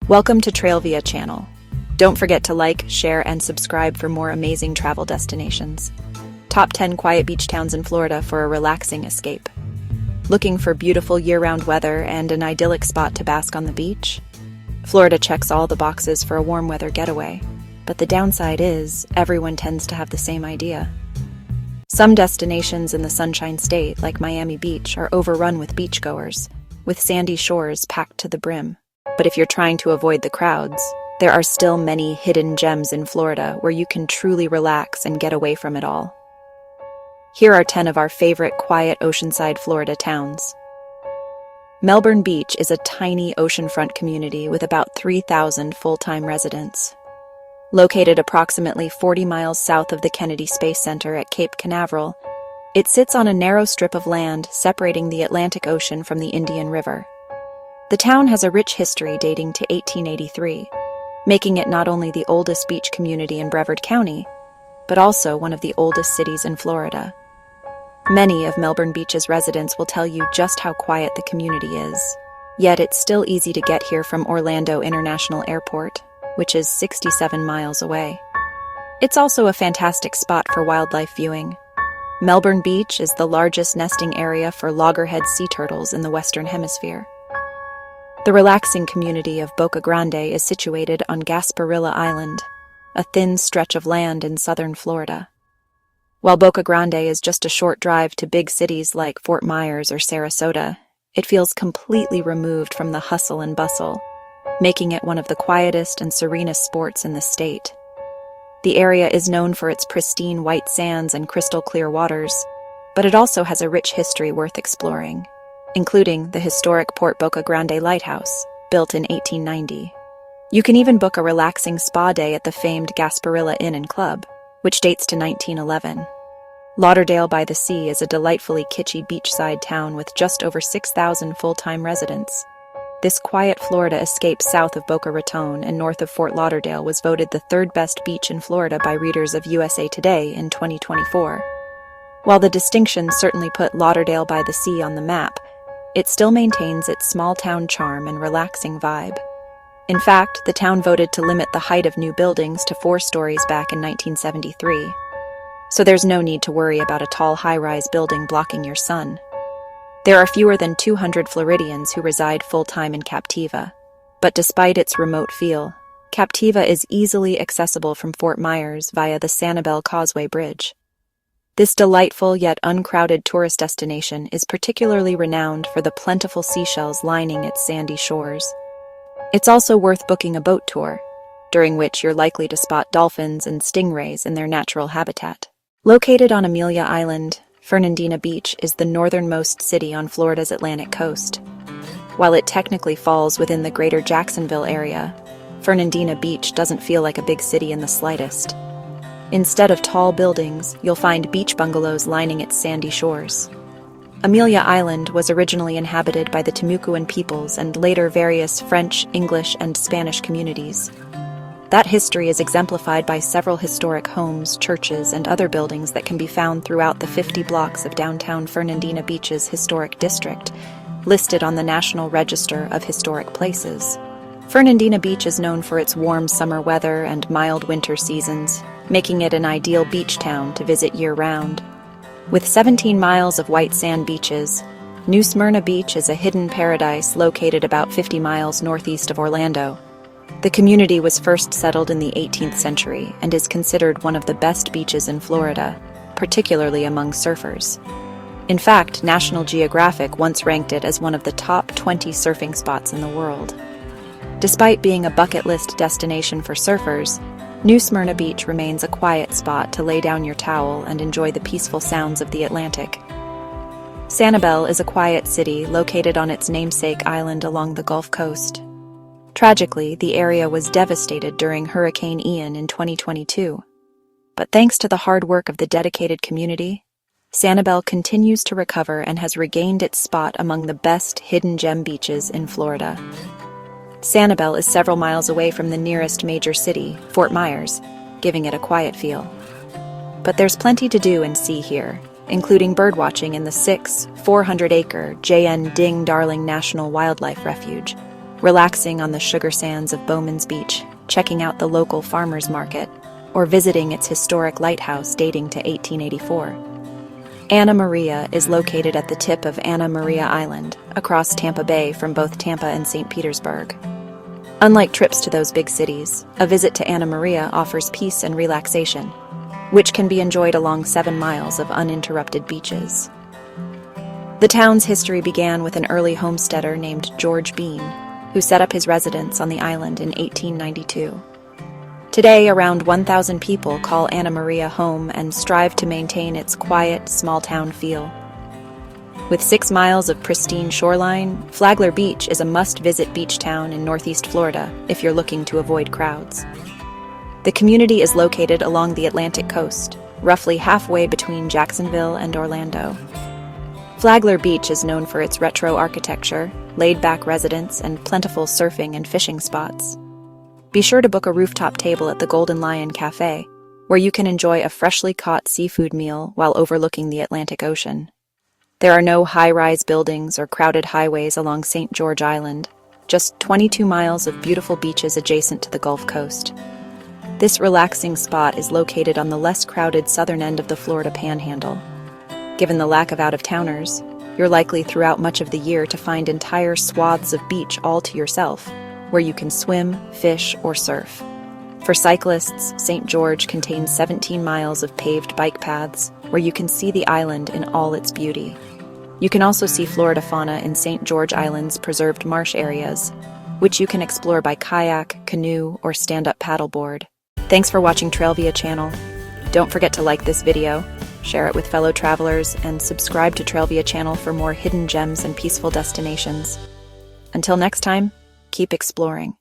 Welcome to Trailvia channel. Don't forget to like, share, and subscribe for more amazing travel destinations. Top 10 quiet beach towns in Florida for a relaxing escape. Looking for beautiful year-round weather and an idyllic spot to bask on the beach? Florida checks all the boxes for a warm weather getaway, but the downside is everyone tends to have the same idea. Some destinations in the Sunshine State, like Miami Beach, are overrun with beachgoers, with sandy shores packed to the brim. But if you're trying to avoid the crowds, there are still many hidden gems in Florida where you can truly relax and get away from it all. Here are 10 of our favorite quiet oceanside Florida towns. Melbourne Beach is a tiny oceanfront community with about 3,000 full-time residents. Located approximately 40 miles south of the Kennedy Space Center at Cape Canaveral, it sits on a narrow strip of land separating the Atlantic Ocean from the Indian River. The town has a rich history dating to 1883, making it not only the oldest beach community in Brevard County, but also one of the oldest cities in Florida. Many of Melbourne Beach's residents will tell you just how quiet the community is, yet it's still easy to get here from Orlando International Airport, which is 67 miles away. It's also a fantastic spot for wildlife viewing. Melbourne Beach is the largest nesting area for loggerhead sea turtles in the Western Hemisphere. The relaxing community of Boca Grande is situated on Gasparilla Island, a thin stretch of land in southern Florida. While Boca Grande is just a short drive to big cities like Fort Myers or Sarasota, it feels completely removed from the hustle and bustle, making it one of the quietest and serenest spots in the state. The area is known for its pristine white sands and crystal clear waters, but it also has a rich history worth exploring, including the historic Port Boca Grande Lighthouse, built in 1890. You can even book a relaxing spa day at the famed Gasparilla Inn and Club, which dates to 1911. Lauderdale by the Sea is a delightfully kitschy beachside town with just over 6,000 full-time residents. This quiet Florida escape south of Boca Raton and north of Fort Lauderdale was voted the third best beach in Florida by readers of USA Today in 2024. While the distinction certainly put Lauderdale by the Sea on the map, it still maintains its small-town charm and relaxing vibe. In fact, the town voted to limit the height of new buildings to 4 stories back in 1973. So there's no need to worry about a tall high-rise building blocking your sun. There are fewer than 200 Floridians who reside full-time in Captiva. But despite its remote feel, Captiva is easily accessible from Fort Myers via the Sanibel Causeway Bridge. This delightful yet uncrowded tourist destination is particularly renowned for the plentiful seashells lining its sandy shores. It's also worth booking a boat tour, during which you're likely to spot dolphins and stingrays in their natural habitat. Located on Amelia Island, Fernandina Beach is the northernmost city on Florida's Atlantic coast. While it technically falls within the greater Jacksonville area, Fernandina Beach doesn't feel like a big city in the slightest. Instead of tall buildings, you'll find beach bungalows lining its sandy shores. Amelia Island was originally inhabited by the Timucuan peoples and later various French, English, and Spanish communities. That history is exemplified by several historic homes, churches, and other buildings that can be found throughout the 50 blocks of downtown Fernandina Beach's historic district, listed on the National Register of Historic Places. Fernandina Beach is known for its warm summer weather and mild winter seasons, making it an ideal beach town to visit year-round. With 17 miles of white sand beaches, New Smyrna Beach is a hidden paradise located about 50 miles northeast of Orlando. The community was first settled in the 18th century and is considered one of the best beaches in Florida, particularly among surfers. In fact, National Geographic once ranked it as one of the top 20 surfing spots in the world. Despite being a bucket list destination for surfers, New Smyrna Beach remains a quiet spot to lay down your towel and enjoy the peaceful sounds of the Atlantic. Sanibel is a quiet city located on its namesake island along the Gulf Coast. Tragically, the area was devastated during Hurricane Ian in 2022. But thanks to the hard work of the dedicated community, Sanibel continues to recover and has regained its spot among the best hidden gem beaches in Florida. Sanibel is several miles away from the nearest major city, Fort Myers, giving it a quiet feel. But there's plenty to do and see here, including birdwatching in the 400-acre J.N. Ding Darling National Wildlife Refuge, relaxing on the sugar sands of Bowman's Beach, checking out the local farmers market, or visiting its historic lighthouse dating to 1884. Anna Maria is located at the tip of Anna Maria Island, across Tampa Bay from both Tampa and St. Petersburg. Unlike trips to those big cities, a visit to Anna Maria offers peace and relaxation, which can be enjoyed along 7 miles of uninterrupted beaches. The town's history began with an early homesteader named George Bean, who set up his residence on the island in 1892. Today, around 1,000 people call Anna Maria home and strive to maintain its quiet, small-town feel. With 6 miles of pristine shoreline, Flagler Beach is a must-visit beach town in Northeast Florida if you're looking to avoid crowds. The community is located along the Atlantic coast, roughly halfway between Jacksonville and Orlando. Flagler Beach is known for its retro architecture, laid-back residents, and plentiful surfing and fishing spots. Be sure to book a rooftop table at the Golden Lion Cafe, where you can enjoy a freshly caught seafood meal while overlooking the Atlantic Ocean. There are no high-rise buildings or crowded highways along St. George Island, just 22 miles of beautiful beaches adjacent to the Gulf Coast. This relaxing spot is located on the less crowded southern end of the Florida Panhandle. Given the lack of out-of-towners, you're likely throughout much of the year to find entire swaths of beach all to yourself, where you can swim, fish, or surf. For cyclists, St. George contains 17 miles of paved bike paths, where you can see the island in all its beauty. You can also see Florida fauna in St. George Island's preserved marsh areas, which you can explore by kayak, canoe, or stand-up paddleboard. Thanks for watching Trailvia channel. Don't forget to like this video, share it with fellow travelers, and subscribe to Trailvia channel for more hidden gems and peaceful destinations. Until next time, keep exploring.